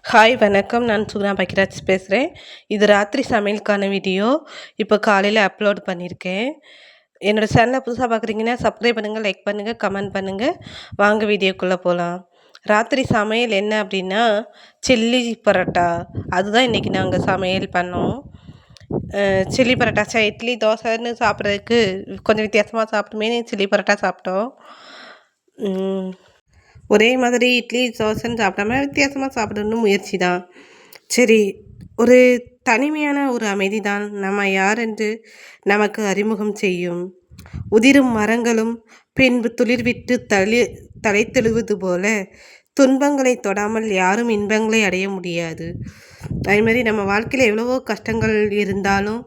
Hi வணக்கம். நான் சுகுணா பக்கிராஜ் பேசுகிறேன். இது ராத்திரி சமையலுக்கான வீடியோ. இப்போ காலையில் அப்லோட் பண்ணியிருக்கேன். என்னோடய சேனலை புதுசாக பார்க்குறீங்கன்னா சப்ஸ்கிரைப் பண்ணுங்கள், லைக் பண்ணுங்கள், கமெண்ட் பண்ணுங்கள். வாங்க வீடியோக்குள்ளே போகலாம். ராத்திரி சமையல் என்ன அப்படின்னா சில்லி பரோட்டா. அதுதான் இன்றைக்கி நாங்கள் சமையல் பண்ணோம். சில்லி பரோட்டா இட்லி தோசைன்னு சாப்பிட்றதுக்கு கொஞ்சம் வித்தியாசமாக சாப்பிட்டுமே சில்லி பரோட்டா சாப்பிட்டோம். ஒரே மாதிரி இட்லி தோசைன்னு சாப்பிடாம வித்தியாசமாக சாப்பிடணும்னு முயற்சி தான். சரி, ஒரு தனிமையான ஒரு அமைதி தான் நம்ம யார் என்று நமக்கு அறிமுகம் செய்யும். உதிரும் மரங்களும் பின்பு துளிர்விட்டு தலைத்தெழுவது போல துன்பங்களை தொடாமல் யாரும் இன்பங்களை அடைய முடியாது. அதேமாதிரி நம்ம வாழ்க்கையில் எவ்வளவோ கஷ்டங்கள் இருந்தாலும்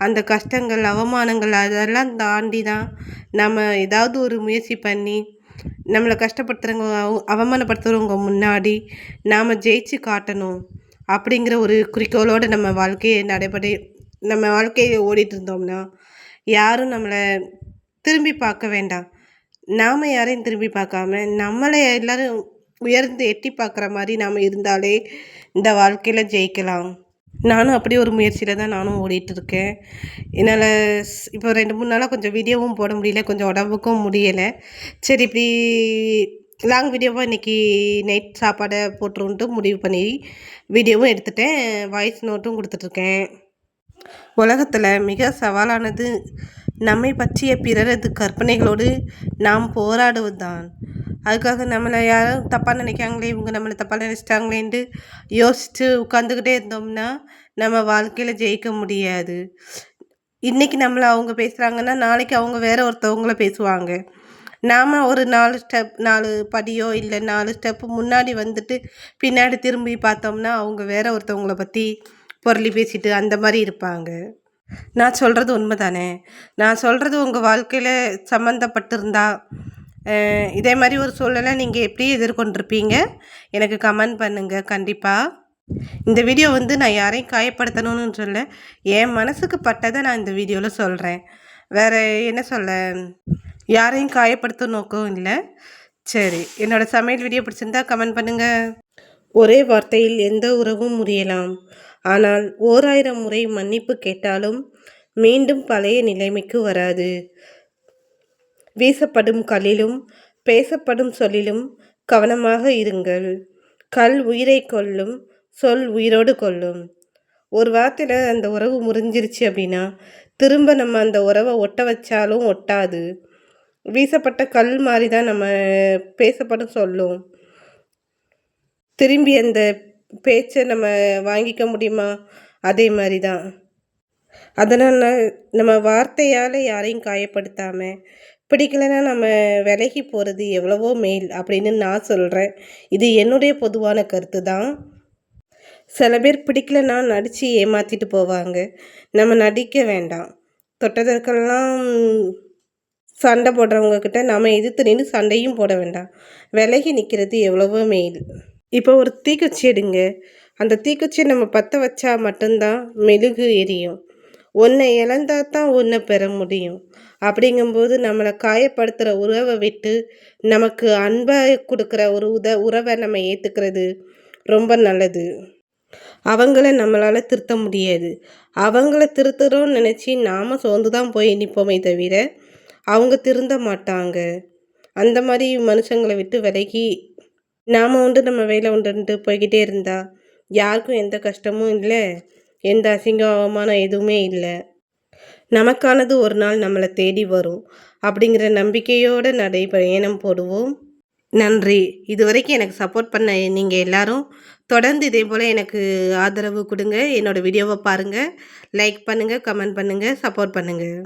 அந்த கஷ்டங்கள், அவமானங்கள் அதெல்லாம் தாண்டி தான் நம்ம ஏதாவது ஒரு முயற்சி பண்ணி நம்மளை கஷ்டப்படுத்துகிறவங்க, அவமானப்படுத்துகிறவங்க முன்னாடி நாம் ஜெயிச்சு காட்டணும் அப்படிங்கிற ஒரு குறிக்கோளோடு நம்ம வாழ்க்கையை ஓடிட்டு இருந்தோம்னா யாரும் நம்மளை திரும்பி பார்க்க வேண்டாம். நாம் யாரையும் திரும்பி பார்க்காம நம்மளை எல்லோரும் உயர்ந்து எட்டி பார்க்குற மாதிரி நாம் இருந்தாலே இந்த வாழ்க்கையில் ஜெயிக்கலாம். நானும் அப்படி ஒரு முயற்சியில் தான் நானும் ஓடிட்டுருக்கேன். என்னால் இப்போ 2-3 நாளாக கொஞ்சம் வீடியோவும் போட முடியல, கொஞ்சம் உடம்புக்கும் முடியலை. சரி, இப்படி லாங் வீடியோவாக இன்றைக்கி நைட் சாப்பாடை போட்டுருன்ட்டு முடிவு பண்ணி வீடியோவும் எடுத்துட்டேன், வாய்ஸ் நோட்டும் கொடுத்துட்ருக்கேன். உலகத்தில் மிக சவாலானது நம்மை பற்றிய பிறரது கற்பனைகளோடு நாம் போராடுவது தான். அதுக்காக நம்மளை யாரும் தப்பாக நினைக்காங்களே, இவங்க நம்மளை தப்பாக நினச்சிட்டாங்களேன்ட்டு யோசித்து உட்காந்துக்கிட்டே இருந்தோம்னா நம்ம வாழ்க்கையில் ஜெயிக்க முடியாது. இன்றைக்கி நம்மளை அவங்க பேசுகிறாங்கன்னா நாளைக்கு அவங்க வேறு ஒருத்தவங்கள பேசுவாங்க. நாம் ஒரு 4 படியோ இல்லை 4 ஸ்டெப்பு முன்னாடி வந்துட்டு பின்னாடி திரும்பி பார்த்தோம்னா அவங்க வேறு ஒருத்தவங்கள பற்றி பொருளி பேசிட்டு அந்த மாதிரி இருப்பாங்க. நான் சொல்கிறது உண்மை தானே? நான் சொல்கிறது உங்கள் வாழ்க்கையில் சம்மந்தப்பட்டிருந்தா இதே மாதிரி ஒரு சூழ்நிலை நீங்கள் எப்படி எதிர்கொண்டிருப்பீங்க? எனக்கு கமெண்ட் பண்ணுங்கள். கண்டிப்பாக இந்த வீடியோ நான் யாரையும் காயப்படுத்தணும்னு சொல்ல, என் மனசுக்கு பட்டதை நான் இந்த வீடியோவில் சொல்கிறேன். வேறு என்ன சொல்ல, யாரையும் காயப்படுத்த நோக்கம் இல்லை. சரி, என்னோடய சமையல் வீடியோ பிடிச்சிருந்தா கமெண்ட் பண்ணுங்கள். ஒரே வார்த்தையில் எந்த உறவும் முறியலாம், ஆனால் 1000 முறை மன்னிப்பு கேட்டாலும் மீண்டும் பழைய நிலைமைக்கு வராது. வீசப்படும் கல்லிலும் பேசப்படும் சொல்லிலும் கவனமாக இருங்கள். கல் உயிரை கொல்லும், சொல் உயிரோடு கொல்லும். ஒரு வார்த்தையில் அந்த உறவு முறிஞ்சிருச்சு அப்படின்னா திரும்ப நம்ம அந்த உறவை ஒட்ட வச்சாலும் ஒட்டாது. வீசப்பட்ட கல் மாதிரி தான் நம்ம பேசப்படும் சொல்லும். திரும்பி அந்த பேச்சை நம்ம வாங்கிக்க முடியுமா? அதே மாதிரி தான். அதனால் நம்ம வார்த்தையால் யாரையும் காயப்படுத்தாமல், பிடிக்கலைன்னா நம்ம விலகி போகிறது எவ்வளவோ மேல் அப்படின்னு நான் சொல்கிறேன். இது என்னுடைய பொதுவான கருத்து தான். சில பேர் பிடிக்கலைன்னா நடித்து ஏமாற்றிட்டு போவாங்க. நம்ம நடிக்க வேண்டாம். தொட்டதற்கெல்லாம் சண்டை போடுறவங்கக்கிட்ட நம்ம எதிர்த்து நின்று சண்டையும் போட வேண்டாம். விலகி நிற்கிறது எவ்வளவோ மேல். இப்போ ஒரு தீக்குச்சி எடுங்க. அந்த தீக்குச்சியை நம்ம பற்ற வச்சா மட்டும்தான் மெழுகு எரியும். ஒன்றை இழந்தா தான் ஒன்றை பெற முடியும். அப்படிங்கும்போது நம்மளை காயப்படுத்துகிற உறவை விட்டு நமக்கு அன்பை கொடுக்குற ஒரு உறவை நம்ம ஏற்றுக்கிறது ரொம்ப நல்லது. அவங்கள நம்மளால் திருத்த முடியாது. அவங்கள திருத்துறோன்னு நினச்சி நாம் சோர்ந்து தான் போய் நிற்போமே தவிர அவங்க திருந்த மாட்டாங்க. அந்த மாதிரி மனுஷங்களை விட்டு விலகி நாம் நம்ம வேலை உண்டுன்ட்டு போய்கிட்டே இருந்தால் யாருக்கும் எந்த கஷ்டமும் இல்லை, எந்த அசிங்கம் அவமானம் எதுவுமே இல்லை. நமக்கானது ஒரு நாள் நம்மளை தேடி வரும் அப்படிங்கிற நம்பிக்கையோடு பயணம் போடுவோம். நன்றி. இதுவரைக்கும் எனக்கு சப்போர்ட் பண்ண நீங்கள் எல்லாரும் தொடர்ந்து இதே போல் எனக்கு ஆதரவு கொடுங்க. என்னோடய வீடியோவை பாருங்கள், லைக் பண்ணுங்கள், கமெண்ட் பண்ணுங்கள், சப்போர்ட் பண்ணுங்கள்.